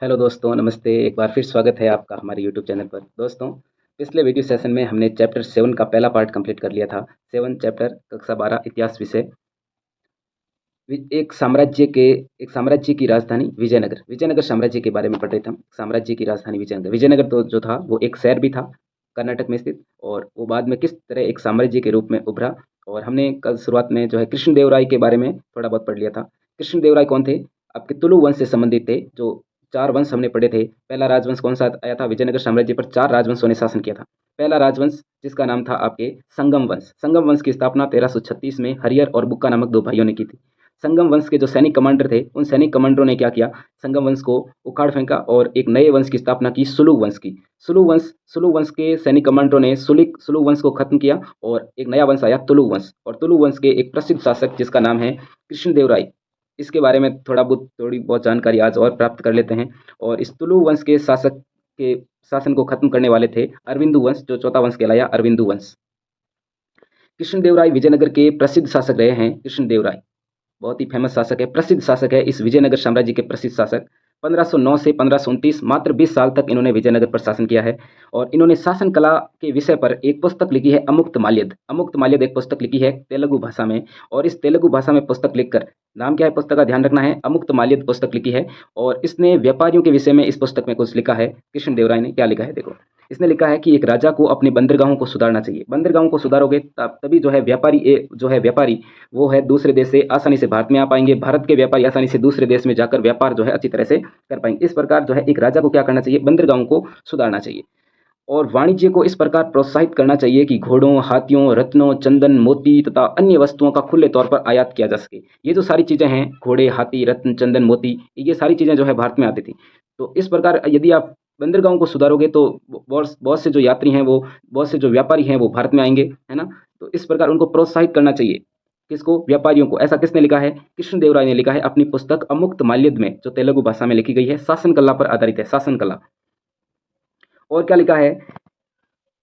Hello दोस्तों, नमस्ते। एक बार फिर स्वागत है आपका हमारे यूट्यूब चैनल पर। दोस्तों, पिछले वीडियो सेशन में हमने चैप्टर 7 का पहला पार्ट कंप्लीट कर लिया था। 7 चैप्टर कक्षा 12 इतिहास विषय। एक साम्राज्य की राजधानी विजयनगर। विजयनगर साम्राज्य के बारे में पढ़ रहे थे हम। साम्राज्य की राजधानी विजयनगर। विजयनगर तो जो था वो एक शहर भी था कर्नाटक में स्थित, और वो बाद में किस तरह एक साम्राज्य के रूप में उभरा। और हमने कल शुरुआत में जो है कृष्णदेवराय के बारे में थोड़ा बहुत पढ़ लिया था। कृष्णदेवराय कौन थे? आपके तुलु वंश से संबंधित थे। जो चार वंश हमने पढ़े थे। पहला राजवंश कौन सा आया था? विजयनगर साम्राज्य पर चार राजवंशों ने शासन किया था। पहला राजवंश जिसका नाम था आपके संगम वंश। संगम वंश की स्थापना 1336 में हरिहर और बुक्का नामक दो भाइयों ने की थी। संगम वंश के जो सैनिक कमांडर थे, उन सैनिक कमांडरों ने क्या किया? संगम वंश को उखाड़ फेंका और एक नए वंश की स्थापना की, सुलु वंश की। सुलु वंश के सैनिक कमांडरों ने सुलु वंश को खत्म किया और एक नया वंश आया, तुलु वंश। और तुलु वंश के एक प्रसिद्ध शासक जिसका नाम है कृष्णदेवराय। इसके बारे में थोड़ी बहुत जानकारी आज और प्राप्त कर लेते हैं। और इस तुलु वंश के शासक के शासन को खत्म करने वाले थे अरविंदु वंश, जो चौथा वंश कहलाया अरविंदु वंश। कृष्णदेवराय विजयनगर के प्रसिद्ध शासक रहे हैं। कृष्णदेवराय बहुत ही फेमस शासक है, प्रसिद्ध शासक है, इस विजयनगर साम्राज्य के प्रसिद्ध शासक। 1509 से 1529 मात्र 20 साल तक इन्होंने विजयनगर पर शासन किया है। और इन्होंने शासन कला के विषय पर एक पुस्तक लिखी है, अमुक्त माल्यद। अमुक्त माल्यद एक पुस्तक लिखी है तेलुगु भाषा में। और इस तेलुगु भाषा में पुस्तक लिखकर, नाम क्या है पुस्तक का ध्यान रखना है, अमुक्त माल्यद पुस्तक लिखी है। और इसने व्यापारियों के विषय में इस पुस्तक में कुछ लिखा है। कृष्णदेवराय ने क्या लिखा है देखो। इसने लिखा है कि एक राजा को अपने बंदरगाहों को सुधारना चाहिए। बंदरगाहों को सुधारोगे तभी जो है व्यापारी वो है दूसरे देश से आसानी से भारत में आ पाएंगे। भारत के व्यापारी आसानी से दूसरे देश में जाकर व्यापार जो है अच्छी तरह से कर पाएंगे। इस प्रकार जो है एक राजा को क्या करना चाहिए? बंदरगाहों को सुधारना चाहिए। और वाणिज्य को इस प्रकार प्रोत्साहित करना चाहिए कि घोड़ों, हाथियों, रत्नों, चंदन, मोती तथा अन्य वस्तुओं का खुले तौर पर आयात किया जा सके। ये जो सारी चीजें हैं, घोड़े, हाथी, रत्न, चंदन, मोती, ये सारी चीजें जो है भारत में आती थी। तो इस प्रकार यदि आप बंदरगाहों को सुधारोगे तो बहुत से जो यात्री हैं, वो बहुत से जो व्यापारी हैं वो भारत में आएंगे, है ना। तो इस प्रकार उनको प्रोत्साहित करना चाहिए। किसको? व्यापारियों को। ऐसा किसने लिखा है? कृष्णदेवराय ने लिखा है अपनी पुस्तक अमुक्त माल्यद में, जो तेलुगु भाषा में लिखी गई है, शासन कला पर आधारित है, शासन कला। और क्या लिखा है?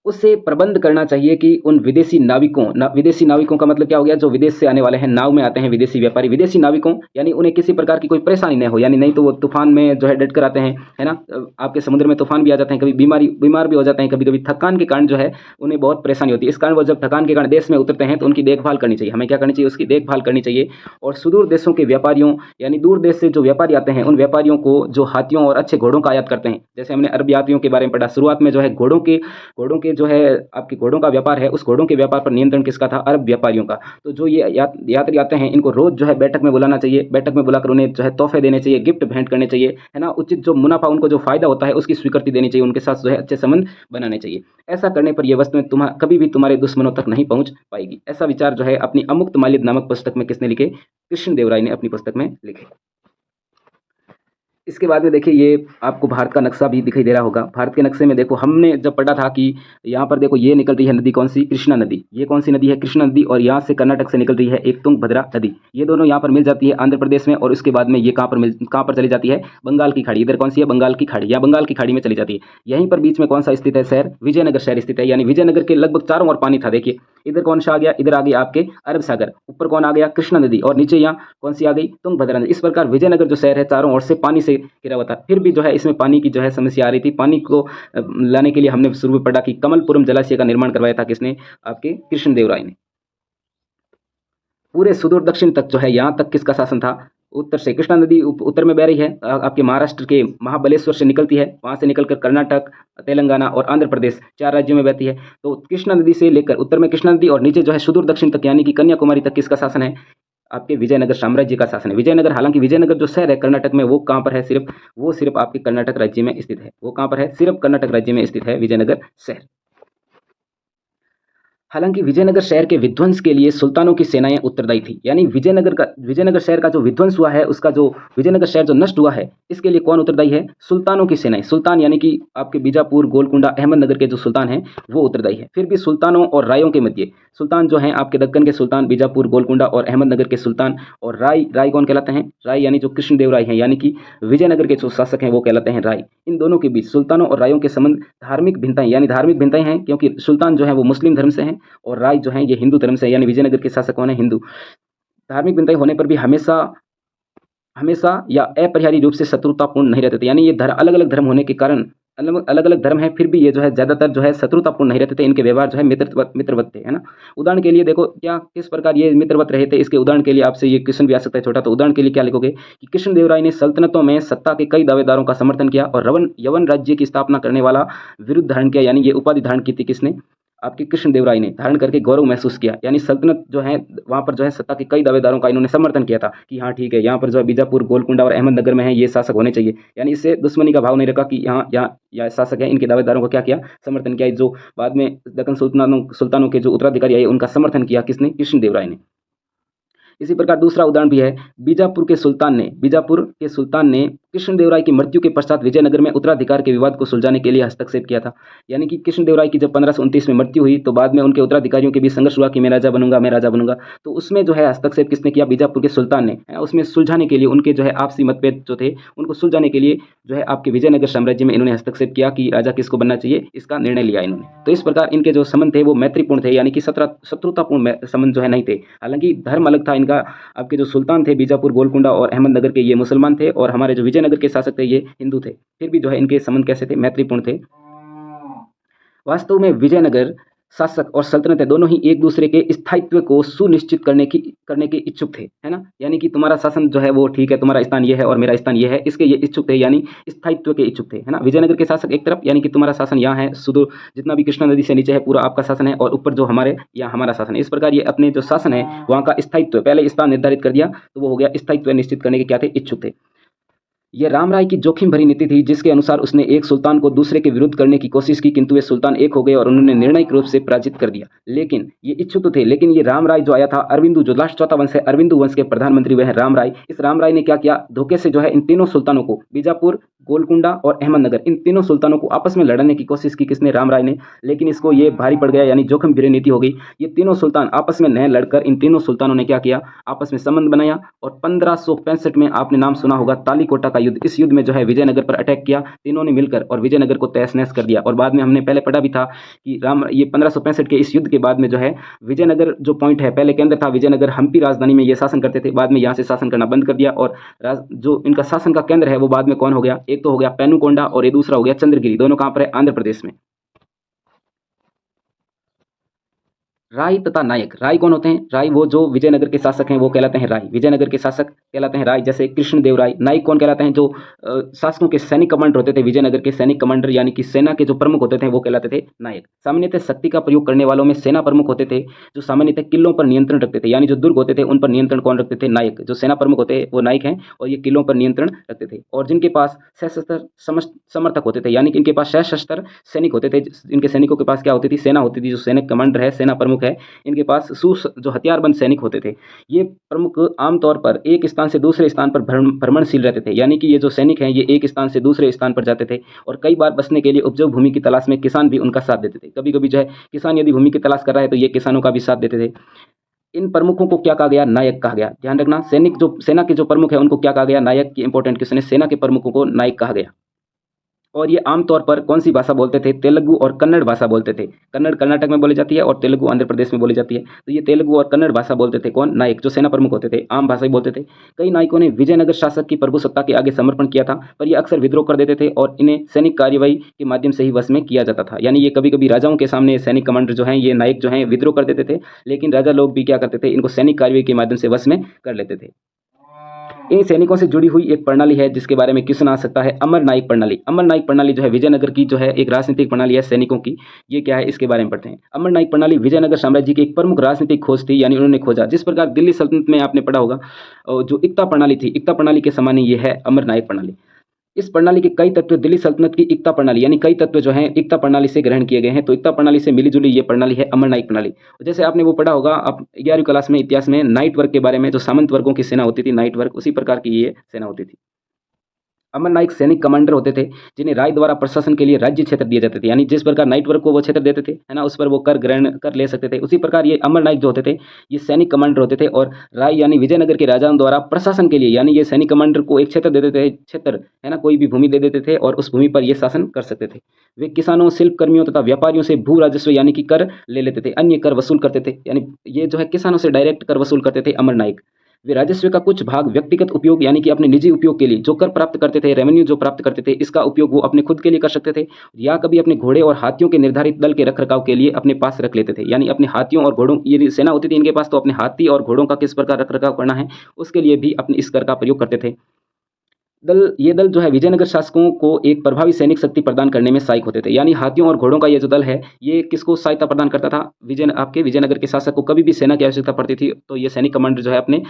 उसे प्रबंध करना चाहिए कि उन विदेशी नाविकों का मतलब क्या हो गया? जो विदेश से आने वाले हैं, नाव में आते हैं विदेशी व्यापारी, विदेशी नाविकों, यानी उन्हें किसी प्रकार की कोई परेशानी न हो। यानी नहीं तो वो तूफान में जो है डट कर आते हैं, है ना। आपके समुद्र में तूफान भी आ जाते हैं, कभी बीमार भी हो जाते हैं, कभी कभी थकान के कारण जो है उन्हें बहुत परेशानी होती है। इस कारण वो जब थकान के कारण देश में उतरते हैं तो उनकी देखभाल करनी चाहिए। हमें क्या करनी चाहिए? उसकी देखभाल करनी चाहिए। और सुदूर देशों के व्यापारियों, यानी दूर देश से जो व्यापारी आते हैं, उन व्यापारियों को जो हाथियों और अच्छे घोड़ों का आयात करते हैं, जैसे हमने अरब यात्रियों के बारे में पढ़ा शुरुआत में, जो है घोड़ों के जो है आपके घोड़ों का व्यापार है, उस घोड़ों के व्यापार पर नियंत्रण किसका था? अरब व्यापारियों का। तो जो ये यात्री आते हैं, इनको रोज जो है बैठक में बुलाना चाहिए। बैठक में बुलाकर उन्हें जो है तोहफे देने चाहिए, गिफ्ट भेंट करने चाहिए, है ना। उचित जो मुनाफा, उनको जो फायदा होता है उसकी स्वीकृति देनी चाहिए। उनके साथ जो है अच्छे संबंध बनाने चाहिए। ऐसा करने पर यह वस्तुएं कभी भी तुम्हारे दुश्मनों तक नहीं पहुंच पाएगी। ऐसा विचार जो है अपनी अमुक्त माल्यद नामक पुस्तक में किसने लिखे? कृष्णदेवराय ने अपनी पुस्तक में लिखे। इसके बाद में देखिए, ये आपको भारत का नक्शा भी दिखाई दे रहा होगा। भारत के नक्शे में देखो, हमने जब पढ़ा था कि यहाँ पर देखो ये निकल रही है नदी, कौन सी? कृष्णा नदी। ये कौन सी नदी है? कृष्णा नदी। और यहाँ से कर्नाटक से निकल रही है एक तुंगभद्रा नदी। ये दोनों यहाँ पर मिल जाती है आंध्र प्रदेश में। और उसके बाद में ये कहाँ पर चली जाती है? बंगाल की खाड़ी। इधर कौन सी है? बंगाल की खाड़ी। या बंगाल की खाड़ी में चली जाती है। यहीं पर बीच में कौन सा स्थित है शहर? विजयनगर शहर स्थित है। यानी विजयनगर के लगभग चारों ओर पानी था। देखिए इधर कौन सा आ गया? इधर आ गया आपके अरब सागर। ऊपर कौन आ गया? कृष्णा नदी। और नीचे यहाँ कौन सी आ गई? तुंगभद्रा नदी। इस प्रकार विजयनगर जो शहर है चारों ओर से पानी से घिरा हुआ था। फिर भी जो है इसमें पानी की जो है समस्या आ रही थी। पानी को लाने के लिए हमने शुरू में पढ़ा कि कमलपुरम जलाशय का निर्माण करवाया था किसने? आपके कृष्णदेवराय ने। पूरे सुदूर दक्षिण तक जो है, यहाँ तक किसका शासन था? उत्तर से कृष्णा नदी उत्तर में बह रही है, आपके महाराष्ट्र के महाबलेश्वर से निकलती है। वहां से निकलकर कर्नाटक, तेलंगाना और आंध्र प्रदेश, चार राज्यों में बहती है। तो कृष्णा नदी से लेकर उत्तर में कृष्णा नदी और नीचे जो है सुदूर दक्षिण तक यानी कि कन्याकुमारी तक किसका शासन है? आपके विजयनगर साम्राज्य का शासन है। विजयनगर, हालांकि विजयनगर जो शहर है कर्नाटक में, वो कहाँ पर है? सिर्फ आपके कर्नाटक राज्य में स्थित है। वो कहाँ पर है? सिर्फ कर्नाटक राज्य में स्थित है विजयनगर शहर। हालांकि विजयनगर शहर के विध्वंस के लिए सुल्तानों की सेनाएं उत्तरदायी थी। यानी विजयनगर शहर का जो विध्वंस हुआ है, उसका जो विजयनगर शहर जो नष्ट हुआ है, इसके लिए कौन उत्तरदायी है? सुल्तानों की सेनाएं। सुल्तान यानी कि आपके बीजापुर, गोलकुंडा, अहमदनगर के जो सुल्तान हैं वो उत्तरदायी है। फिर भी सुल्तानों और रायों के मध्य, सुल्तान जो हैं आपके दक्कन के सुल्तान, बीजापुर, गोलकुंडा और अहमदनगर के सुल्तान, और राय कौन कहलाते हैं? राय यानी जो कृष्णदेवराय हैं, यानी कि विजयनगर के जो शासक हैं वो कहलाते हैं राय। इन दोनों के बीच, सुल्तानों और रायों के संबंध धार्मिक भिन्नताएं, यानी धार्मिक भिन्नताएं हैं, क्योंकि सुल्तान जो है वो मुस्लिम धर्म से हैं और राय जो है ये हिंदू धर्म से, यानी विजयनगर के शासक कौन है? हिंदू। धार्मिक भिन्नताएं होने पर भी हमेशा हमेशा या अपरिहार्य रूप से शत्रुतापूर्ण नहीं रहते थे। यानी ये अलग अलग धर्म होने के कारण अलग अलग धर्म हैं, फिर भी ये जो है ज़्यादातर जो है शत्रुतापूर्ण नहीं रहते थे। इनके व्यवहार जो है मित्रवत थे, है ना। उदाहरण के लिए देखो क्या किस प्रकार ये मित्रवत रहे थे, इसके उदाहरण के लिए आपसे ये क्वेश्चन भी आ सकता है छोटा। तो उदाहरण के लिए क्या लिखोगे कि कृष्णदेवराय ने सल्तनतों में सत्ता के कई दावेदारों का समर्थन किया और यवन राज्य की स्थापना करने वाला विरुद्ध धारण किया। यानी ये उपाधि धारण की थी किसने, आपके कृष्णदेवराय ने, धारण करके गौरव महसूस किया। यानी सल्तनत जो है वहाँ पर जो है सत्ता के कई दावेदारों का इन्होंने समर्थन किया था कि हाँ ठीक है, यहाँ पर जो है बीजापुर, गोलकुंडा और अहमदनगर में है ये शासक होने चाहिए। यानी इससे दुश्मनी का भाव नहीं रखा कि यहाँ यहाँ या शासक है, इनके दावेदारों को क्या किया, समर्थन किया। जो बाद में दक्कन सुल्तानों के जो उत्तराधिकारी आए उनका समर्थन किया किसने, कृष्णदेवराय ने। इसी प्रकार दूसरा उदाहरण भी है, बीजापुर के सुल्तान ने कृष्णदेवराय की मृत्यु के पश्चात विजयनगर में उत्तराधिकार के विवाद को सुलझाने के लिए हस्तक्षेप किया था। यानी कि कृष्णदेवराय की जब 1529 में मृत्यु हुई तो बाद में उनके उत्तराधिकारियों के बीच संघर्ष हुआ कि मैं राजा बनूंगा, मैं राजा बनूंगा। तो उसमें जो है हस्तक्षेप किसने किया, बीजापुर के सुल्तान ने। उसमें सुलझाने के लिए उनके जो है आपसी मतभेद जो थे उनको सुलझाने के लिए जो है आपके विजयनगर साम्राज्य में इन्होंने हस्तक्षेप किया कि राजा किसको बनना चाहिए, इसका निर्णय लिया इन्होंने। तो इस प्रकार इनके जो संबंध थे वो मैत्रीपूर्ण थे, यानी कि शत्रुतापूर्ण संबंध जो है नहीं थे। हालांकि धर्म अलग था इनका। आपके जो सुल्तान थे बीजापुर, गोलकुंडा और अहमदनगर के, ये मुसलमान थे और हमारे जो विजयनगर के शासक थे ये हिंदू थे। फिर भी जो है इनके संबंध कैसे थे, मैत्रीपूर्ण थे। वास्तव में विजयनगर शासक और सल्तनतें दोनों ही एक दूसरे के स्थायित्व को सुनिश्चित करने के इच्छुक थे, है ना। यानी कि तुम्हारा शासन जो है वो ठीक है, तुम्हारा स्थान ये है और मेरा स्थान ये है, इसके ये इच्छुक थे, यानी स्थायित्व के इच्छुक थे, है ना। विजयनगर के शासक एक तरफ, यानी कि तुम्हारा शासन यहाँ है, सुदूर जितना भी कृष्णा नदी से नीचे है पूरा आपका शासन है, और ऊपर जो हमारे यहाँ हमारा शासन है। इस प्रकार ये अपने जो शासन है वहाँ का स्थायित्व पहले स्थान निर्धारित कर दिया, तो वो हो गया स्थायित्व निश्चित करने के क्या थे, इच्छुक थे। यह रामराय की जोखिम भरी नीति थी, जिसके अनुसार उसने एक सुल्तान को दूसरे के विरुद्ध करने की कोशिश की, किंतु वे सुल्तान एक हो गए और उन्होंने निर्णायक रूप से पराजित कर दिया। लेकिन ये इच्छुक तो थे, लेकिन ये रामराय जो आया था, अरविंदु, जो लास्ट चौथा वंश है, अरविंदु वंश के प्रधानमंत्री वह है रामराय। इस रामराय ने क्या किया, धोखे से जो है इन तीनों सुल्तानों को, बीजापुर, गोलकुंडा और अहमदनगर, इन तीनों सुल्तानों को आपस में लड़ने की कोशिश की किसने, रामराय ने। लेकिन इसको ये भारी पड़ गया, यानी जोखिम भरी नीति हो गई। ये तीनों सुल्तान आपस में न लड़कर इन तीनों सुल्तानों ने क्या किया, आपस में संबंध बनाया और 1565 में आपने नाम सुना होगा तालीकोटा का युद्ध। इस युद्ध में जो है विजयनगर पर अटैक किया तीनों ने मिलकर और विजयनगर को तहस नहस कर दिया। और बाद में हमने पहले पढ़ा भी था कि ये 1565 के इस युद्ध के बाद में जो है विजयनगर जो पॉइंट है, पहले केंद्र था विजयनगर, हम्पी राजधानी में ये शासन करते थे, बाद में यहाँ से शासन करना बंद कर दिया और जो इनका शासन का केंद्र है वो बाद में कौन हो गया, एक तो हो गया पेनुकोंडा और ये दूसरा हो गया चंद्रगिरी। दोनों कहाँ पर है, आंध्र प्रदेश में। राय तथा नायक, राय कौन होते हैं, राय वो जो विजयनगर के शासक हैं वो कहलाते हैं राय, विजयनगर के शासक कहलाते हैं राय, जैसे कृष्णदेवराय। नायक कौन कहलाते हैं, जो शासकों के सैनिक कमांडर होते थे, विजयनगर के सैनिक कमांडर यानी कि सेना के जो प्रमुख होते थे वो कहलाते थे नायक। सामान्यतः शक्ति का प्रयोग करने वालों में सेना प्रमुख होते थे, जो सामान्यतः किलों पर नियंत्रण रखते थे, यानी जो दुर्ग होते थे उन पर नियंत्रण कौन रखते थे, नायक। जो सेना प्रमुख होते हैं वो नायक हैं और ये किलों पर नियंत्रण रखते थे। और जिनके पास सशस्त्र समर्थक होते थे, यानी कि इनके पास सशस्त्र सैनिक होते थे, इनके सैनिकों के पास क्या होती थी, सेना होती थी। जो सैनिक कमांडर है, सेना प्रमुख है, इनके पास जो हथियारबंद सैनिक होते थे। ये प्रमुख आमतौर पर एक स्थान से दूसरे स्थान पर भ्रमणशील रहते थे, यानी कि ये जो सैनिक हैं ये एक स्थान से दूसरे स्थान पर जाते थे और कई बार बसने के लिए उपजाऊ भूमि की तलाश में किसान भी उनका साथ देते थे। कभी कभी जो है किसान यदि भूमि की तलाश कर रहा है तो ये किसानों का भी साथ देते थे। इन प्रमुखों को क्या कहा गया, नायक कहा गया। ध्यान रखना, सैनिक जो सेना के जो प्रमुख है उनको क्या कहा गया, नायक। की इंपॉर्टेंट क्वेश्चन है, सेना के प्रमुखों को नायक कहा गया। और ये आमतौर पर कौन सी भाषा बोलते थे, तेलुगु और कन्नड़ भाषा बोलते थे। कन्नड़ कर्नाटक में बोली जाती है और तेलुगु आंध्र प्रदेश में बोली जाती है। तो ये तेलुगु और कन्नड़ भाषा बोलते थे कौन, नायक, जो सेना प्रमुख होते थे, आम भाषा ही बोलते थे। कई नायकों ने विजयनगर शासक की प्रभुसत्ता के आगे समर्पण किया था, पर ये अक्सर विद्रोह कर देते थे और इन्हें सैनिक कार्यवाही के माध्यम से ही वश में किया जाता था। यानी ये कभी कभी राजाओं के सामने सैनिक कमांडर जो हैं, ये नायक जो हैं, विद्रोह कर देते थे, लेकिन राजा लोग भी क्या करते थे, इनको सैनिक कार्यवाही के माध्यम से वश में कर लेते थे। इन सैनिकों से जुड़ी हुई एक प्रणाली है जिसके बारे में क्वेश्चन आ सकता है, अमर नायक प्रणाली। अमर नायक प्रणाली जो है विजयनगर की जो है एक राजनीतिक प्रणाली है सैनिकों की। ये क्या है, इसके बारे में पढ़ते हैं। अमर नायक प्रणाली विजयनगर साम्राज्य की एक प्रमुख राजनीतिक खोज थी, यानी उन्होंने खोजा। जिस प्रकार दिल्ली सल्तनत में आपने पढ़ा होगा जो एकता प्रणाली थी, एकता प्रणाली के समान ही ये है अमर नायक प्रणाली। इस प्रणाली के कई तत्व दिल्ली सल्तनत की एकता प्रणाली, यानी कई तत्व जो हैं एकता प्रणाली से ग्रहण किए गए हैं। तो एकता प्रणाली से मिली जुली ये प्रणाली है अमर नायक प्रणाली। जैसे आपने वो पढ़ा होगा आप 11वीं क्लास में इतिहास में, नाइट वर्क के बारे में, जो सामंत वर्गों की सेना होती थी, नाइट वर्क, उसी प्रकार की ये सेना होती थी। अमर नायक सैनिक कमांडर होते थे जिन्हें राय द्वारा प्रशासन के लिए राज्य क्षेत्र दिए जाते थे, यानी जिस प्रकार नाइट वर्क को वो क्षेत्र देते थे, है ना, उस पर वो कर ग्रहण कर ले सकते थे। उसी प्रकार ये अमर नायक जो होते थे ये सैनिक कमांडर होते थे और राय यानी विजयनगर के राजाओं द्वारा प्रशासन के लिए, यानी ये सैनिक कमांडर को एक क्षेत्र दे देते थे, क्षेत्र, है ना, कोई भी भूमि दे देते थे और उस भूमि पर ये शासन कर सकते थे। वे किसानों, शिल्प कर्मियों तथा व्यापारियों से भू राजस्व यानी कि कर ले लेते थे, अन्य कर वसूल करते थे। यानी ये जो है किसानों से डायरेक्ट कर वसूल करते थे अमर नायक। वे राजस्व का कुछ भाग व्यक्तिगत उपयोग यानी कि अपने निजी उपयोग के लिए जो कर प्राप्त करते थे, रेवेन्यू जो प्राप्त करते थे, इसका उपयोग वो अपने खुद के लिए कर सकते थे या कभी अपने घोड़े और हाथियों के निर्धारित दल के रखरखाव के लिए अपने पास रख लेते थे। यानी अपने हाथियों और घोड़ों, ये सेना होती थी इनके पास, तो अपने हाथी और घोड़ों का किस प्रकार रखरखाव करना है, उसके लिए भी अपने इस कर का प्रयोग करते थे। ये दल जो है विजयनगर शासकों को एक प्रभावी सैनिक शक्ति प्रदान करने में सहायक होते थे। यानी हाथियों और घोड़ों का ये जो दल है, ये किसको सहायता प्रदान करता था? आपके विजयनगर के शासक को कभी भी सेना की आवश्यकता पड़ती थी, तो ये सैनिक कमांडर जो है अपने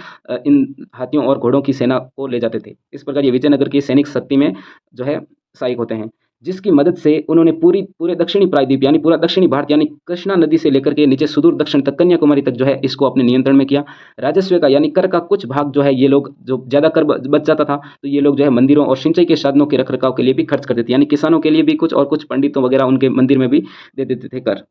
इन हाथियों और घोड़ों की सेना को ले जाते थे। इस प्रकार ये विजयनगर की सैनिक शक्ति में जो है सहायक होते हैं, जिसकी मदद से उन्होंने पूरे दक्षिणी प्रायद्वीप यानी पूरा दक्षिणी भारत यानी कृष्णा नदी से लेकर के नीचे सुदूर दक्षिण तक कन्याकुमारी तक जो है इसको अपने नियंत्रण में किया। राजस्व का यानी कर का कुछ भाग जो है, ये लोग जो ज़्यादा कर बच जाता था, तो ये लोग जो है मंदिरों और सिंचाई के साधनों के रखरखाव के लिए भी खर्च करते थे। यानी किसानों के लिए भी कुछ और कुछ पंडितों वगैरह उनके मंदिर में भी दे देते थे कर।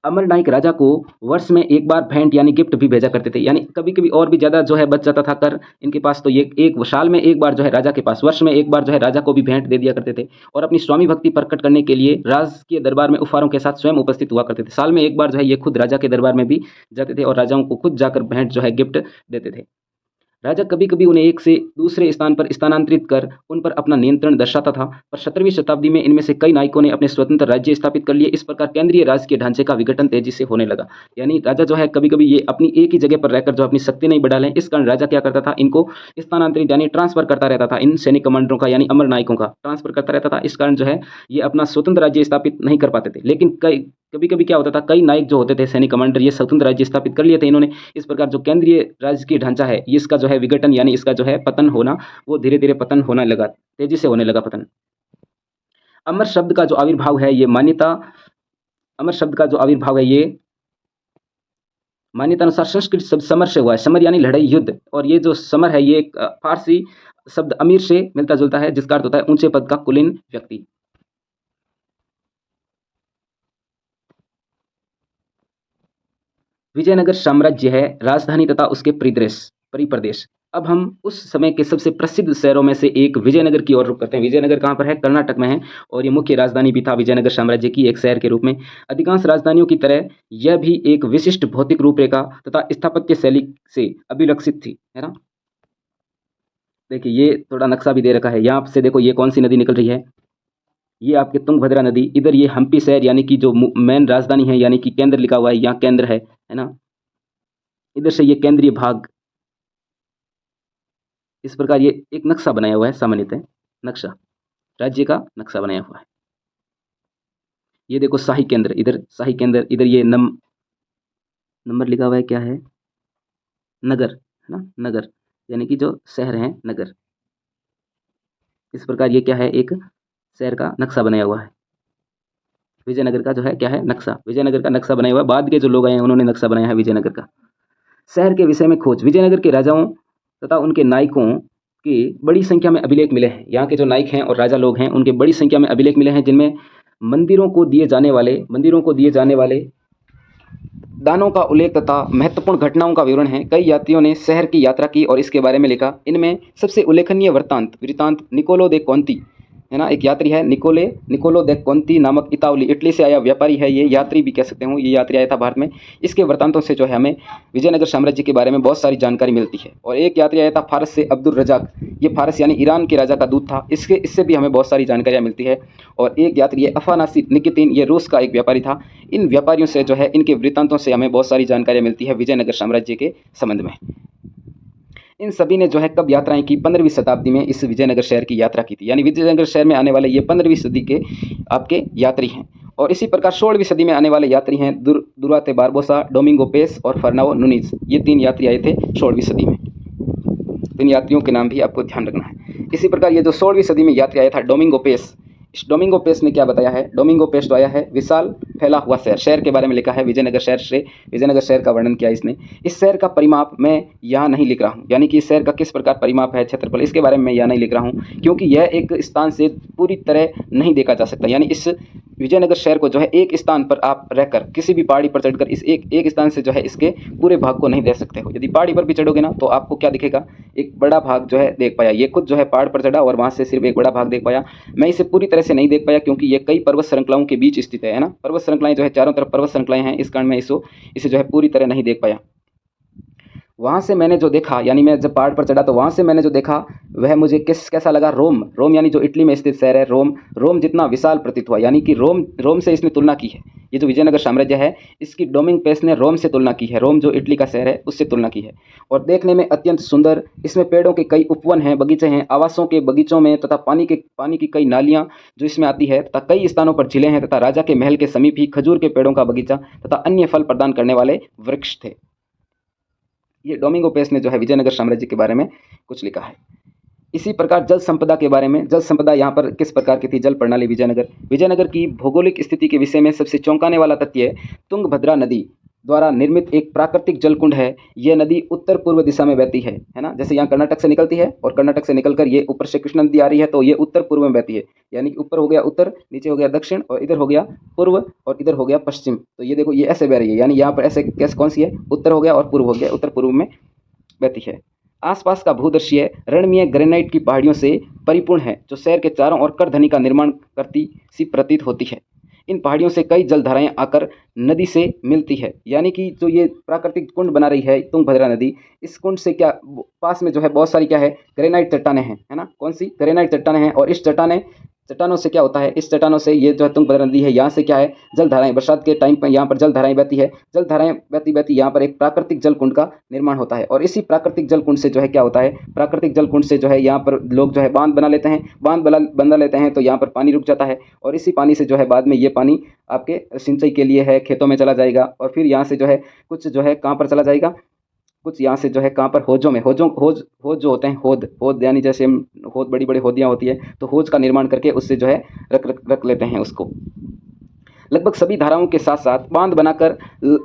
अमरनायक राजा को वर्ष में एक बार भेंट यानी गिफ्ट भी भेजा करते थे। यानी कभी-कभी और भी ज़्यादा जो है बच जाता था कर इनके पास, तो ये एक साल में एक बार जो है राजा के पास, वर्ष में एक बार जो है राजा को भी भेंट दे दिया करते थे और अपनी स्वामी भक्ति प्रकट करने के लिए राजकीय दरबार में उपहारों के साथ स्वयं उपस्थित हुआ करते थे। साल में एक बार जो है ये खुद राजा के दरबार में भी जाते थे और राजाओं को खुद जाकर भेंट जो है गिफ्ट देते थे। राजा कभी-कभी उन्हें एक से दूसरे स्थान पर स्थानांतरित कर उन पर अपना नियंत्रण दर्शाता था, पर 17वीं शताब्दी में इनमें से कई नायकों ने अपने स्वतंत्र राज्य स्थापित कर लिए। इस प्रकार केंद्रीय राज्य के ढांचे का विघटन तेजी से होने लगा। यानी राजा जो है कभी-कभी ये अपनी एक ही जगह पर रहकर जो अपनी शक्ति नहीं बढ़ा लें, इस कारण राजा क्या करता था, इनको स्थानांतरित यानी ट्रांसफर करता रहता था। इन सैनिक कमांडरों का यानी अमर नायकों का ट्रांसफर करता रहता था। इस कारण जो है ये अपना स्वतंत्र राज्य स्थापित नहीं कर पाते थे। लेकिन कभी-कभी क्या होता था, कई नायक जो होते थे सैनिक कमांडर, ये स्वतंत्र राज्य स्थापित कर लिए थे इन्होंने। इस प्रकार जो केंद्रीय राज्य की ढांचा है, इसका जो है विघटन यानी इसका जो है पतन होना, वो धीरे-धीरे पतन होने लगा, तेजी से होने लगा पतन। अमर शब्द का जो आविर्भाव है, ये मान्यता अमर शब्द का जो आविर्भाव है, ये मान्यता अनुसार संस्कृत शब्द समर से हुआ है। समर यानी लड़ाई, युद्ध, और ये जो समर है ये एक फारसी शब्द अमीर से मिलता-जुलता है, जिसका अर्थ होता है ऊंचे पद का कुलीन व्यक्ति। विजयनगर साम्राज्य है राजधानी तथा उसके परिप्रदेश। अब हम उस समय के सबसे प्रसिद्ध शहरों में से एक विजयनगर की ओर रुख करते हैं। विजयनगर कहाँ पर है? कर्नाटक में है, और ये मुख्य राजधानी भी था विजयनगर साम्राज्य की एक शहर के रूप में। अधिकांश राजधानियों की तरह यह भी एक विशिष्ट भौतिक रूपरेखा तथा स्थापत्य शैली से अभिलक्षित थी, है ना। देखिए ये थोड़ा नक्शा भी दे रखा है, यहाँ से देखो ये कौन सी नदी निकल रही है, ये आपकी तुंगभद्रा नदी। इधर ये हम्पी शहर यानी कि जो मेन राजधानी है, यानी कि केंद्र लिखा हुआ है, यहाँ केंद्र है ना। इधर से ये केंद्रीय भाग, इस प्रकार ये एक नक्शा बनाया हुआ है, सामान्यतः नक्शा, राज्य का नक्शा बनाया हुआ है। ये देखो शाही केंद्र, इधर शाही केंद्र, इधर ये नंबर लिखा हुआ है, क्या है? नगर, है ना, नगर यानी कि जो शहर हैं नगर। इस प्रकार ये क्या है, एक शहर का नक्शा बनाया हुआ है। विजयनगर का जो है क्या है, नक्शा, विजयनगर का नक्शा बनाया हुआ है। बाद के जो लोग आए हैं उन्होंने नक्शा बनाया है विजयनगर का। शहर के विषय में खोज। विजयनगर के राजाओं तथा उनके नायकों के बड़ी संख्या में अभिलेख मिले हैं। यहाँ के जो नायक हैं और राजा लोग हैं उनके बड़ी संख्या में अभिलेख मिले हैं, जिनमें मंदिरों को दिए जाने वाले दानों का उल्लेख तथा महत्वपूर्ण घटनाओं का विवरण है। कई यात्रियों ने शहर की यात्रा की और इसके बारे में लिखा। इनमें सबसे उल्लेखनीय वृतांत निकोलो दे कॉन्ती, है ना, एक यात्री है निकोलो दे कॉन्ती नामक इटली से आया व्यापारी है। ये यात्री भी कह सकते हो, ये यात्री आया था भारत में। इसके वृतांतों से जो है हमें विजयनगर साम्राज्य के बारे में बहुत सारी जानकारी मिलती है। और एक यात्री आया था फारस से, अब्दुल रजाक, ये फारस यानी ईरान के राजा का दूत था। इससे भी हमें बहुत सारी जानकारियाँ मिलती है। और एक यात्री है अफानासी निकितिन, ये रूस का एक व्यापारी था। इन व्यापारियों से जो है, इनके वृतांतों से हमें बहुत सारी जानकारियाँ मिलती है विजयनगर साम्राज्य के संबंध में। इन सभी ने जो है कब यात्राएं की? 15वीं शताब्दी में इस विजयनगर शहर की यात्रा की थी। यानी विजयनगर शहर में आने वाले ये 15वीं सदी के आपके यात्री हैं। और इसी प्रकार 16वीं सदी में आने वाले यात्री हैं दुराते बारबोसा, डोमिंगो पेस और फर्नाओ नुनीज। ये 3 यात्री आए थे 16वीं सदी में। तो इन यात्रियों के नाम भी आपको ध्यान रखना है। इसी प्रकार ये जो 16वीं सदी में यात्री आया था डोमिंगो पेस, इस डोमिंगो पेस ने क्या बताया है? डोमिंगो पेस तो आया है विशाल फैला हुआ शहर के बारे में लिखा है। विजयनगर शहर का वर्णन किया इसने। इस शहर का परिमाप मैं यहाँ नहीं लिख रहा हूँ, यानी कि इस शहर का किस प्रकार परिमाप है, क्षेत्रफल, इसके बारे में मैं यहाँ नहीं लिख रहा हूँ, क्योंकि यह एक स्थान से पूरी तरह नहीं देखा जा सकता। यानी इस विजयनगर शहर को जो है एक स्थान पर आप रहकर किसी भी पहाड़ी पर चढ़कर इस एक स्थान से जो है इसके पूरे भाग को नहीं देख सकते हो। यदि पहाड़ी पर भी चढ़ोगे ना, तो आपको क्या दिखेगा? एक बड़ा भाग जो है देख पाया। ये खुद जो है पहाड़ पर चढ़ा और वहाँ से सिर्फ एक बड़ा भाग देख पाया। मैं इसे पूरी तरह से नहीं देख पाया, क्योंकि ये कई पर्वत श्रृंखलाओं के बीच स्थित है ना। पर्वत श्रृंखलाएं जो है, चारों तरफ पर्वत श्रृंखलाएं हैं, इस कारण मैं इसे जो है पूरी तरह नहीं देख पाया। वहाँ से मैंने जो देखा, यानी मैं जब पहाड़ पर चढ़ा तो वहाँ से मैंने जो देखा वह मुझे कैसा लगा, रोम। रोम यानी जो इटली में स्थित शहर है रोम, रोम जितना विशाल प्रतीत हुआ, यानी कि रोम रोम से इसने तुलना की है। ये जो विजयनगर साम्राज्य है इसकी डोमिंग पेस ने रोम से तुलना की है, रोम जो इटली का शहर है उससे तुलना की है। और देखने में अत्यंत सुंदर, इसमें पेड़ों के कई उपवन हैं, बगीचे हैं, आवासों के बगीचों में तथा पानी की कई नालियाँ जो इसमें आती है, तथा कई स्थानों पर झीलें हैं, तथा राजा के महल के समीप ही खजूर के पेड़ों का बगीचा तथा अन्य फल प्रदान करने वाले वृक्ष थे। ये डोमिंगो पेस ने जो है विजयनगर साम्राज्य के बारे में कुछ लिखा है। इसी प्रकार जल संपदा के बारे में, जल संपदा यहाँ पर किस प्रकार की थी, जल प्रणाली विजयनगर। विजयनगर की भौगोलिक स्थिति के विषय में सबसे चौंकाने वाला तथ्य तुंगभद्रा नदी द्वारा निर्मित एक प्राकृतिक जलकुंड है। यह नदी उत्तर पूर्व दिशा में बहती है ना, जैसे यहाँ कर्नाटक से निकलती है और कर्नाटक से निकलकर ये ऊपर से कृष्णा नदी आ रही है, तो ये उत्तर पूर्व में बहती है, यानी कि ऊपर हो गया उत्तर, नीचे हो गया दक्षिण, और इधर हो गया पूर्व, और इधर हो गया पश्चिम। तो ये देखो ये ऐसे बह रही है, यानी यहाँ पर ऐसे कैसे कौन सी है, उत्तर हो गया और पूर्व हो गया, उत्तर पूर्व में बहती है। आसपास का भूदृश्य रणनीय ग्रेनाइट की पहाड़ियों से परिपूर्ण है, जो शहर के चारों ओर करधनी का निर्माण करती सी प्रतीत होती है। इन पहाड़ियों से कई जलधाराएं आकर नदी से मिलती है, यानी कि जो ये प्राकृतिक कुंड बना रही है तुंगभद्रा नदी, इस कुंड से क्या पास में जो है बहुत सारी क्या है, ग्रेनाइट चट्टानें हैं, है ना, कौन सी ग्रेनाइट चट्टानें हैं। और इस चट्टानों से क्या होता है, इस चट्टानों से ये जो है तुंगभद्रा नदी है, यहाँ से क्या है, जलधाराएं, बरसात के टाइम पर यहाँ पर जलधाराएं बहती है, जलधाराएं बहती बहती यहाँ पर एक प्राकृतिक जल कुंड का निर्माण होता है। और इसी प्राकृतिक जल कुंड से जो है क्या होता है, प्राकृतिक जल कुंड से जो है यहाँ पर लोग जो है बांध बना लेते हैं, बना लेते हैं, तो यहाँ पर पानी रुक जाता है, और इसी पानी से जो है बाद में ये पानी आपके सिंचाई के लिए है, खेतों में चला जाएगा, और फिर यहाँ से जो है कुछ जो है कहाँ पर चला जाएगा, कुछ यहाँ से जो है कहाँ पर, होजों में, होज जो होते हैं, होद यानी जैसे होद, बड़ी बड़ी होदियाँ होती है, तो होज का निर्माण करके उससे जो है रख लेते हैं उसको। लगभग सभी धाराओं के साथ साथ बांध बनाकर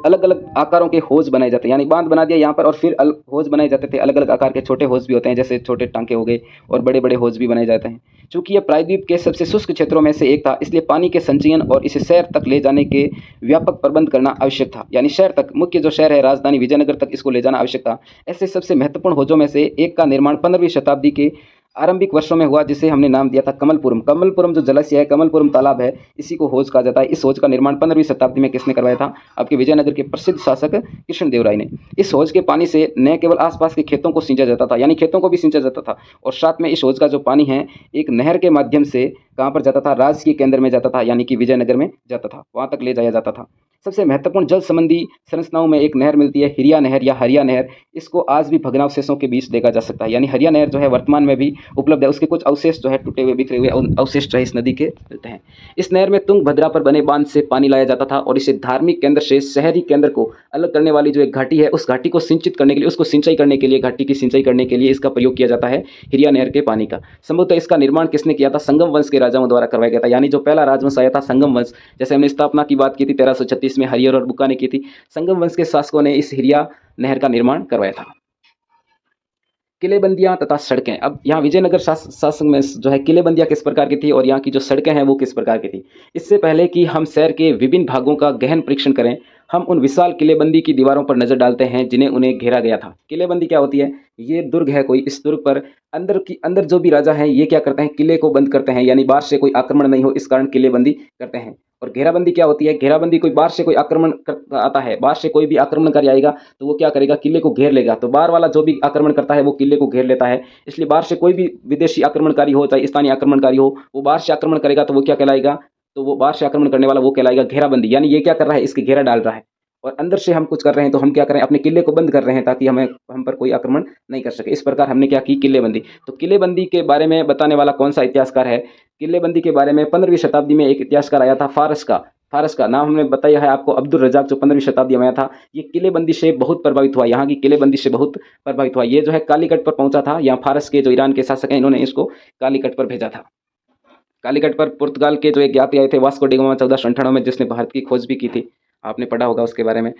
अलग अलग आकारों के होज बनाए जाते हैं, यानी बांध बना दिया यहाँ पर, और फिर होज बनाए जाते थे, अलग अलग आकार के छोटे होज भी होते हैं, जैसे छोटे टांके हो गए, और बड़े बड़े होज भी बनाए जाते हैं। चूंकि यह प्रायद्वीप के सबसे शुष्क क्षेत्रों में से एक था, इसलिए पानी के संचयन और इसे शहर तक ले जाने के व्यापक प्रबंध करना आवश्यक था, यानी शहर तक, मुख्य जो शहर है राजधानी विजयनगर तक इसको ले जाना आवश्यक था। ऐसे सबसे महत्वपूर्ण होजों में से एक का निर्माण 15वीं शताब्दी के आरंभिक वर्षों में हुआ, जिसे हमने नाम दिया था कमलपुरम। कमलपुरम जो जलाशय है, कमलपुरम तालाब है, इसी को होज कहा जाता है। इस होज का निर्माण 15वीं शताब्दी में किसने करवाया था, आपके विजयनगर के प्रसिद्ध शासक कृष्णदेवराय ने। इस होज के पानी से न केवल आसपास के खेतों को सिंचा जाता था, यानी खेतों को भी सिंचा जाता था, और साथ में इस होज का जो पानी है एक नहर के माध्यम से कहाँ पर जाता था, राजकीय केंद्र में जाता था, यानी कि विजयनगर में जाता था, वहाँ तक ले जाया जाता था। सबसे महत्वपूर्ण जल संबंधी संरचनाओं में एक नहर मिलती है, हिरिया नहर या हरिया नहर। इसको आज भी भग्नावशेषों के बीच देखा जा सकता है, यानी हरिया नहर जो है वर्तमान में भी उपलब्ध है, उसके कुछ अवशेष जो है टूटे हुए बिखरे हुए अवशेष जो है इस नदी के मिलते हैं। इस नहर में तुंगभद्रा पर बने बांध से पानी लाया जाता था, और इसे धार्मिक केंद्र से शहरी केंद्र को अलग करने वाली जो एक घाटी है, उस घाटी को सिंचित करने के लिए, उसको सिंचाई करने के लिए, घाटी की सिंचाई करने के लिए इसका प्रयोग किया जाता है, हिरिया नहर के पानी का। संभवतः इसका निर्माण किसने किया था, संगम वंश के राजाओं द्वारा करवाया गया था, यानी जो पहला राजवंश आया था संगम वंश, जैसे हमने स्थापना की बात की थी 1336 में हरिहर और बुक्का ने की थी, संगम वंश के शासकों ने इस हिरिया नहर का निर्माण करवाया था। किलेबंदियां तथा सड़कें। अब यहाँ विजयनगर शासन में जो है किलेबंदियां किस प्रकार की थी और यहाँ की जो सड़कें हैं वो किस प्रकार की थी। इससे पहले कि हम शहर के विभिन्न भागों का गहन परीक्षण करें, हम उन विशाल किलेबंदी की दीवारों पर नजर डालते हैं जिन्हें उन्हें घेरा गया था। किलेबंदी क्या होती है, ये दुर्ग है कोई, इस दुर्ग पर अंदर जो भी राजा हैं ये क्या करते हैं, किले को बंद करते हैं, यानी बाहर से कोई आक्रमण नहीं हो, इस कारण किलेबंदी करते हैं। और घेराबंदी क्या होती है, घेराबंदी कोई बाहर से कोई आक्रमण आता है, बाहर से कोई भी आक्रमणकारी आएगा तो वो क्या करेगा, किले को घेर लेगा, तो बाहर वाला जो भी आक्रमण करता है वो किले को घेर लेता है। इसलिए बाहर से कोई भी विदेशी आक्रमणकारी हो, चाहे स्थानीय आक्रमणकारी हो, वो बाहर से आक्रमण करेगा तो वो क्या कहलाएगा, तो वो बाहर से आक्रमण करने वाला वो कहलाएगा घेराबंदी, यानी ये क्या कर रहा है, इसके घेरा डाल रहा है। और अंदर से हम कुछ कर रहे हैं तो हम क्या करें, अपने किले को बंद कर रहे हैं ताकि हम पर कोई आक्रमण नहीं कर सके। इस प्रकार हमने क्या की, किलेबंदी। तो किलेबंदी के बारे में बताने वाला कौन सा इतिहासकार है, किलेबंदी के बारे में 15वीं शताब्दी में एक इतिहासकार आया था, फारस का नाम हमने बताया है आपको, अब्दुल रजाक, जो 15वीं शताब्दी में आया था। ये किलेबंदी से बहुत प्रभावित हुआ, यहाँ की किलेबंदी से बहुत प्रभावित हुआ। ये जो है कालीकट पर पहुंचा था, यहाँ फारस के जो ईरान के शासक हैं इन्होंने इसको कालीकट पर भेजा था। कालीकट पर पुर्तगाल के जो एक यात्री आए थे वास्को डी गामा 1498 में, जिसने भारत की खोज भी की थी, आपने पढ़ा होगा उसके बारे में।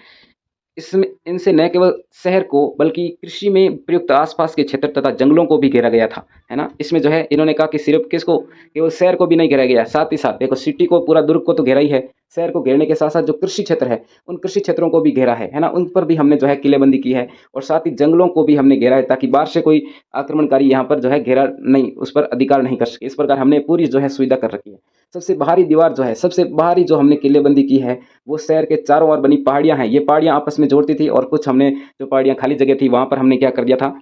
इसमें इनसे न केवल शहर को बल्कि कृषि में प्रयुक्त आसपास के क्षेत्र तथा जंगलों को भी घेरा गया था, है ना। इसमें जो है इन्होंने कहा कि सिर्फ किसको, केवल शहर को भी नहीं घेरा गया, साथ ही साथ देखो सिटी को, पूरा दुर्ग को तो घेरा ही है, शहर को घेरने के साथ-साथ जो कृषि क्षेत्र है, उन कृषि क्षेत्रों को भी घेरा है ना? उन पर भी हमने जो है किलेबंदी की है और साथ ही जंगलों को भी हमने घेरा है ताकि बाहर से कोई आक्रमणकारी यहाँ पर जो है घेरा नहीं उस पर अधिकार नहीं कर सके। इस प्रकार हमने पूरी जो है सुविधा कर रखी है। सबसे बाहरी दीवार जो है, सबसे बाहरी जो हमने किलेबंदी की है, वो शहर के चारों ओर बनी पहाड़ियाँ हैं। ये पहाड़ियाँ आपस में जोड़ती थी और कुछ हमने जो पहाड़ियाँ खाली जगह थी, वहाँ पर हमने क्या कर दिया था,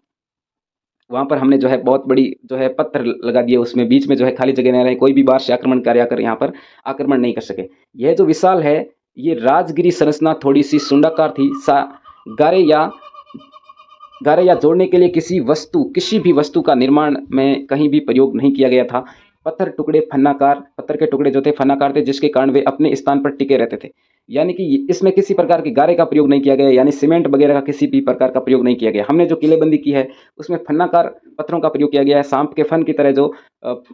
वहाँ पर हमने जो है बहुत बड़ी जो है पत्थर लगा दिए उसमें बीच में जो है खाली जगह न रहे, कोई भी बाहर से आक्रमणकारी आकर यहाँ पर आक्रमण नहीं कर सके। यह जो विशाल है, ये राजगिरी संरचना थोड़ी-सी शुंडाकार थी। गारे या गारे या जोड़ने के लिए किसी भी वस्तु का निर्माण में कहीं भी प्रयोग नहीं किया गया था। पत्थर के टुकड़े जो थे फन्नाकार थे जिसके कारण वे अपने स्थान पर टिके रहते थे। यानी कि इसमें किसी प्रकार के गारे का प्रयोग नहीं किया गया, यानी सीमेंट वगैरह का किसी भी प्रकार का प्रयोग नहीं किया गया। हमने जो किलेबंदी की है उसमें फन्नाकार पत्थरों का प्रयोग किया गया है। साँप के फन की तरह जो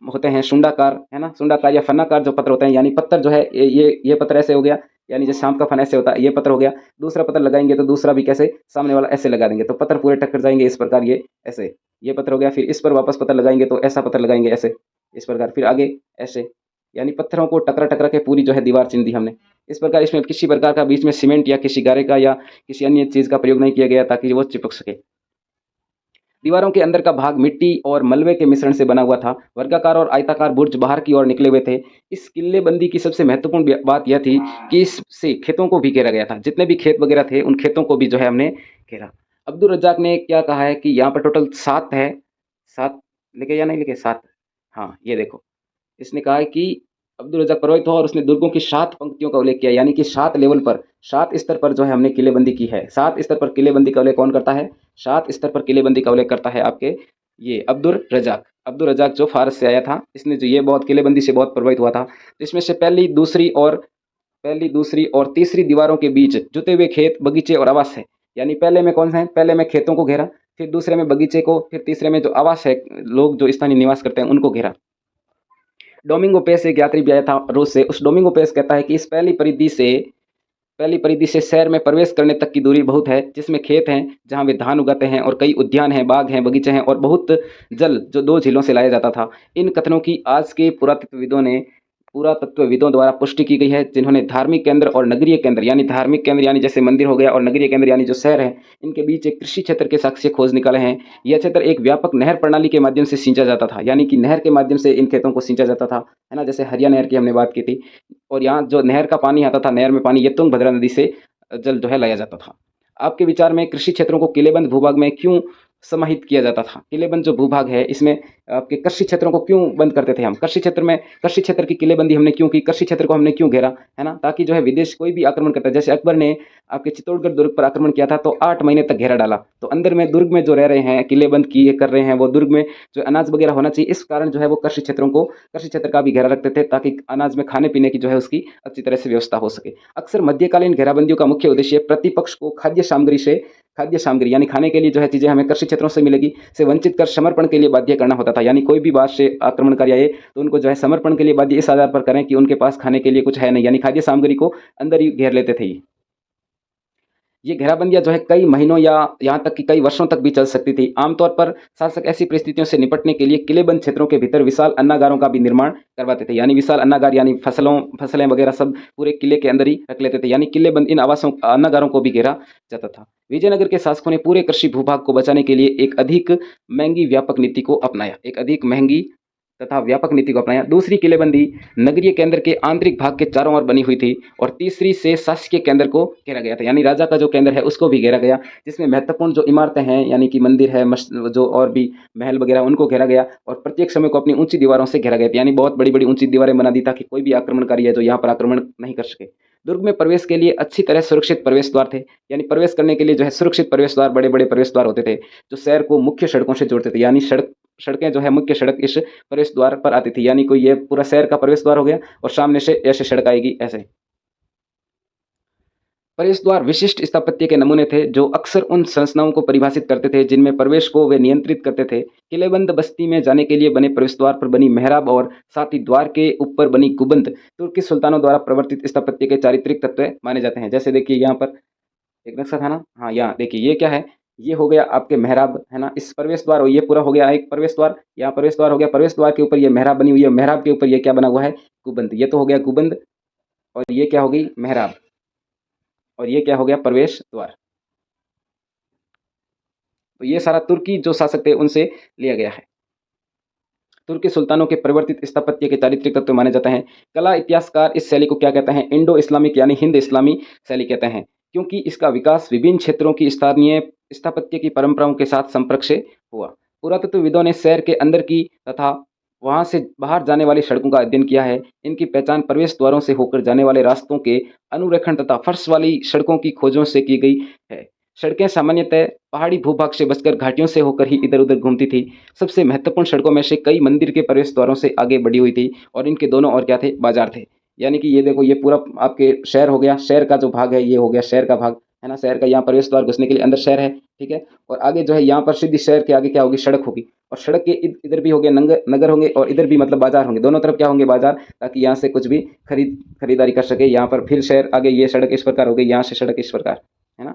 होते हैं शुंडाकार, है ना? शुंडाकार या फन्नाकार जो पत्थर होते हैं, यानी पत्थर जो है ये पत्थर ऐसे हो गया, यानी जैसे सांप का फन ऐसे होता है, ये पत्थर हो गया। दूसरा पत्थर लगाएँगे तो दूसरा भी कैसे, सामने वाला ऐसे लगा देंगे, तो पत्थर पूरे टक्कर जाएँगे इस प्रकार ये ऐसे। ये पत्थर हो गया, फिर इस पर वापस पत्थर लगाएँगे तो ऐसा पत्थर लगाएँगे ऐसे, इस प्रकार फिर आगे ऐसे, यानी पत्थरों को टकरा-टकरा के पूरी जो है दीवार चीन दी हमने। इस प्रकार इसमें किसी प्रकार का बीच में सीमेंट या किसी गारे का या किसी अन्य चीज़ का प्रयोग नहीं किया गया ताकि वो चिपक सके। दीवारों के अंदर का भाग मिट्टी और मलबे के मिश्रण से बना हुआ था। वर्गाकार और आयताकार बुर्ज बाहर की ओर निकले हुए थे। इस किलेबंदी की सबसे महत्वपूर्ण बात यह थी कि इससे खेतों को भी घेरा गया था। जितने भी खेत वगैरह थे उन खेतों को भी जो है हमने घेरा। अब्दुल रज़्ज़ाक ने क्या कहा है कि यहाँ पर टोटल 7 है, 7 लिखे या नहीं लिखे 7? हाँ, ये देखो। इसने कहा है कि अब्दुल रज़्ज़ाक पुरोहित था और उसने दुर्गों की 7 पंक्तियों का उल्लेख किया, यानी कि 7 लेवल पर, 7 स्तर पर जो है हमने किलेबंदी की है। 7 स्तर पर किलेबंदी का उल्लेख कौन करता है? 7 स्तर पर किलेबंदी का उल्लेख करता है आपके ये अब्दुल रज़्ज़ाक। अब्दुल रज़्ज़ाक जो फ़ारस से आया था, इसने जो ये बहुत किलेबंदी से बहुत प्रभावित हुआ था। इसमें से पहली, दूसरी और तीसरी दीवारों के बीच जुते हुए खेत, बगीचे और आवास है। यानी पहले में कौन सा है? पहले में खेतों को घेरा, फिर दूसरे में बगीचे को, फिर तीसरे में जो आवास है, लोग जो स्थानीय निवास करते हैं उनको घेरा। डोमिंगो पेस एक यात्री भी आया था रूस से। उस डोमिंगो पेस कहता है कि इस पहली परिधि से शहर में प्रवेश करने तक की दूरी बहुत है, जिसमें खेत हैं जहाँ वे धान उगाते हैं और कई उद्यान हैं, बाग हैं, बगीचे हैं और बहुत जल जो 2 झीलों से लाया जाता था। इन कथनों की आज के पुरातत्वविदों द्वारा पुष्टि की गई है, जिन्होंने धार्मिक केंद्र और नगरीय केंद्र, यानी धार्मिक केंद्र यानी जैसे मंदिर हो गया और नगरीय केंद्र यानी जो शहर है, इनके बीच एक कृषि क्षेत्र के साक्ष्य खोज निकाले हैं। यह क्षेत्र एक व्यापक नहर प्रणाली के माध्यम से सींचा जाता था, यानी कि नहर के माध्यम से इन खेतों को सींचा जाता था, है ना? जैसे हरिया नहर की हमने बात की थी। और यहाँ जो नहर का पानी आता था, नहर में पानी ये तुंगभद्रा नदी से जल जो है लाया जाता था। आपके विचार में कृषि क्षेत्रों को किलेबंद भूभाग में क्यों समाहित किया जाता था? किलेबंद जो भूभाग है इसमें आपके कृषि क्षेत्रों को क्यों बंद करते थे हम? कृषि क्षेत्र की किलेबंदी हमने क्यों की? कृषि क्षेत्र को हमने क्यों घेरा? है ना? ताकि जो है विदेश कोई भी आक्रमण करता है, जैसे अकबर ने आपके चित्तौड़गढ़ दुर्ग पर आक्रमण किया था तो 8 महीने तक घेरा डाला। तो अंदर में दुर्ग में जो रह रहे हैं, किलेबंद किए कर रहे हैं, वो दुर्ग में जो अनाज वगैरह होना चाहिए, इस कारण जो है वो कृषि क्षेत्र का भी घेरा रखते थे ताकि अनाज में खाने-पीने की जो है उसकी अच्छी तरह से व्यवस्था हो सके। अक्सर मध्यकालीन घेराबंदियों का मुख्य उद्देश्य प्रतिपक्ष को खाद्य सामग्री यानी खाने के लिए जो है चीज़ें हमें कृषि क्षेत्रों से मिलेगी, से वंचित कर समर्पण के लिए बाध्य करना होता था। यानी कोई भी बाहर से आक्रमणकारी आए तो उनको जो है समर्पण के लिए बाध्य इस आधार पर करें कि उनके पास खाने के लिए कुछ है नहीं, यानी खाद्य सामग्री को अंदर ही घेर लेते थे ये घेराबंदियाँ जो है कई महीनों या यहाँ तक कि कई वर्षों तक भी चल सकती थी। आमतौर पर शासक ऐसी परिस्थितियों से निपटने के लिए किलेबंद क्षेत्रों के भीतर विशाल अन्नागारों का भी निर्माण करवाते थे। यानी विशाल अन्नागार यानी फसलें वगैरह सब पूरे किले के अंदर ही रख लेते थे। यानी किलेबंद इन अन्नागारों को भी घेरा जाता था। विजयनगर के शासकों ने पूरे कृषि भूभाग को बचाने के लिए एक अधिक महंगी व्यापक नीति को अपनाया। दूसरी किलेबंदी नगरीय केंद्र के आंतरिक भाग के चारों ओर बनी हुई थी और तीसरी से शासकीय केंद्र को घेरा गया था, यानी राजा का जो केंद्र है उसको भी घेरा गया, जिसमें महत्वपूर्ण जो इमारतें हैं यानी कि मंदिर है, जो और भी महल वगैरह उनको घेरा गया और प्रत्येक समय को अपनी ऊंची दीवारों से घेरा गया था, यानी बहुत बड़ी बड़ी ऊंची दीवारें बना दी ताकि कोई भी आक्रमणकारी है जो यहाँ पर आक्रमण नहीं कर सके। दुर्ग में प्रवेश के लिए अच्छी तरह सुरक्षित प्रवेश द्वार थे, यानी प्रवेश करने के लिए जो है सुरक्षित प्रवेश द्वार, बड़े बड़े प्रवेश द्वार होते थे जो शहर को मुख्य सड़कों से जोड़ते थे। यानी सड़कें जो है मुख्य सड़क इस प्रवेश द्वार पर आती थी, यानी कोई ये पूरा शहर का प्रवेश द्वार हो गया और सामने से ऐसे सड़क आएगी ऐसे। प्रवेश द्वार विशिष्ट स्थापत्य के नमूने थे जो अक्सर उन संरचनाओं को परिभाषित करते थे जिनमें प्रवेश को वे नियंत्रित करते थे। किलेबंद बस्ती में जाने के लिए बने प्रवेश द्वार पर बनी मेहराब और साथ ही द्वार के ऊपर बनी गुंबद तुर्की सुल्तानों द्वारा प्रवर्तित स्थापत्य के चारित्रिक तत्व माने जाते हैं। जैसे देखिए यहाँ पर एक नक्शा था ना, हाँ यहाँ देखिए ये क्या है, ये हो गया आपके मेहराब, है ना, इस प्रवेश द्वार और ये पूरा हो गया एक प्रवेश द्वार, यहाँ प्रवेश द्वार हो गया, प्रवेश द्वार के ऊपर ये मेहराब बनी हुई है, मेहराब के ऊपर ये क्या बना हुआ है, गुंबद। ये तो हो गया गुंबद और ये क्या हो गई मेहराब, और ये क्या हो गया प्रवेश द्वार। तो ये सारा तुर्की जो शासक थे उनसे लिया गया है। तुर्की सुल्तानों के परिवर्तित स्थापत्य के चारित्रिक तत्व माने जाते हैं। कला इतिहासकार इस शैली को क्या कहते हैं, इंडो इस्लामिक यानी हिंद इस्लामी शैली कहते हैं, क्योंकि इसका विकास विभिन्न क्षेत्रों की स्थानीय स्थापत्य की परंपराओं के साथ संपर्क से हुआ। पुरातत्वविदों ने शहर के अंदर की तथा वहां से बाहर जाने वाली सड़कों का अध्ययन किया है। इनकी पहचान प्रवेश द्वारों से होकर जाने वाले रास्तों के अनुरेखण तथा फर्श वाली सड़कों की खोजों से की गई है। सड़कें सामान्यतः पहाड़ी भूभाग से बचकर घाटियों से होकर ही इधर उधर घूमती थी। सबसे महत्वपूर्ण सड़कों में से कई मंदिर के प्रवेश द्वारों से आगे बढ़ी हुई थी और इनके दोनों ओर क्या थे, बाजार थे। यानी कि ये देखो, ये पूरा आपके शहर हो गया, शहर का जो भाग है ये हो गया शहर का भाग, है ना। शहर का यहाँ प्रवेश द्वार घुसने के लिए अंदर शहर है, ठीक है। और आगे जो है यहाँ पर सीधी शहर के आगे क्या होगी, सड़क होगी, और सड़क के इधर भी हो गया नगर होंगे, और इधर भी मतलब बाजार होंगे, दोनों तरफ क्या होंगे, बाजार, ताकि यहाँ से कुछ भी खरीदारी कर सके। यहाँ पर फिर शहर आगे, ये सड़क इस प्रकार हो गई, यहाँ से सड़क इस प्रकार, है ना।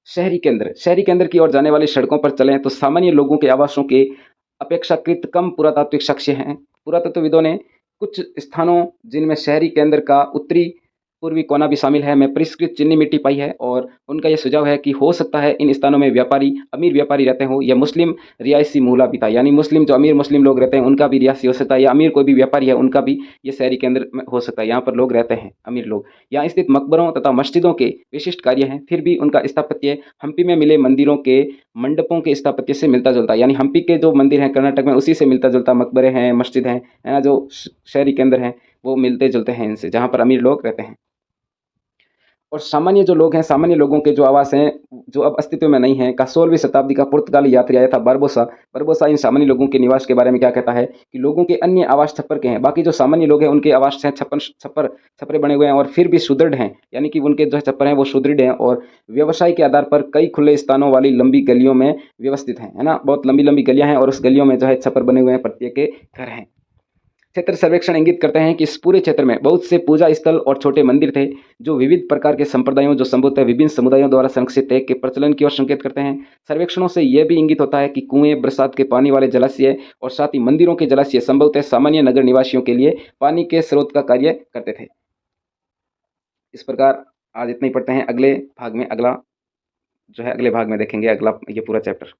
शहरी केंद्र की ओर जाने वाली सड़कों पर चलें तो सामान्य लोगों के आवासों के अपेक्षाकृत कम पुरातात्विक साक्ष्य हैं। पुरातत्वविदों ने कुछ स्थानों जिनमें शहरी केंद्र का उत्तरी पूर्वी कोना भी शामिल है में परिष्कृत चीनी मिट्टी पाई है, और उनका यह सुझाव है कि हो सकता है इन स्थानों में व्यापारी, अमीर व्यापारी रहते हों, या मुस्लिम रिहायशी मूला भी था, यानी मुस्लिम जो अमीर मुस्लिम लोग रहते हैं उनका भी रिहायशी हो सकता है, या अमीर कोई भी व्यापारी है उनका भी ये शहरी केंद्र में हो सकता है, यहाँ पर लोग रहते हैं अमीर लोग। यहाँ स्थित मकबरों तथा मस्जिदों के विशिष्ट कार्य हैं, फिर भी उनका स्थापत्य हम्पी में मिले मंदिरों के मंडपों के स्थापत्य से मिलता जुलता है। यानी हम्पी के जो मंदिर हैं कर्नाटक में उसी से मिलता जुलता, मकबरे हैं, मस्जिद हैं, है ना, जो शहरी केंद्र हैं वो मिलते जुलते हैं इनसे, जहाँ पर अमीर लोग रहते हैं। और सामान्य जो लोग हैं, सामान्य लोगों के जो आवास हैं जो अब अस्तित्व में नहीं है, का 16वीं शताब्दी का पुर्तगाली यात्री आया था बारबोसा। बारबोसा इन सामान्य लोगों के निवास के बारे में क्या कहता है कि लोगों के अन्य आवास छप्पर के हैं, बाकी जो सामान्य लोग हैं उनके आवास हैं छप्परे बने हुए हैं, और फिर भी सुदृढ़ हैं, यानी कि उनके जो छप्पर हैं वो सुदृढ़ हैं, और व्यवसाय के आधार पर कई खुले स्थानों वाली लंबी गलियों में व्यवस्थित हैं, है ना। बहुत लंबी लंबी गलियां हैं और उस गलियों में जो है छप्पर बने हुए हैं, प्रत्येक के घर हैं। क्षेत्र सर्वेक्षण इंगित करते हैं कि इस पूरे क्षेत्र में बहुत से पूजा स्थल और छोटे मंदिर थे, जो विविध प्रकार के संप्रदायों, जो संभवतः विभिन्न समुदायों द्वारा संरक्षित थे, के प्रचलन की ओर संकेत करते हैं। सर्वेक्षणों से यह भी इंगित होता है कि कुएं, बरसात के पानी वाले जलाशय और साथ ही मंदिरों के जलाशय संभवतः सामान्य नगर निवासियों के लिए पानी के स्रोत का कार्य करते थे। इस प्रकार आज इतना ही पढ़ते हैं। अगले भाग में अगला जो है, अगले भाग में देखेंगे अगला ये पूरा चैप्टर।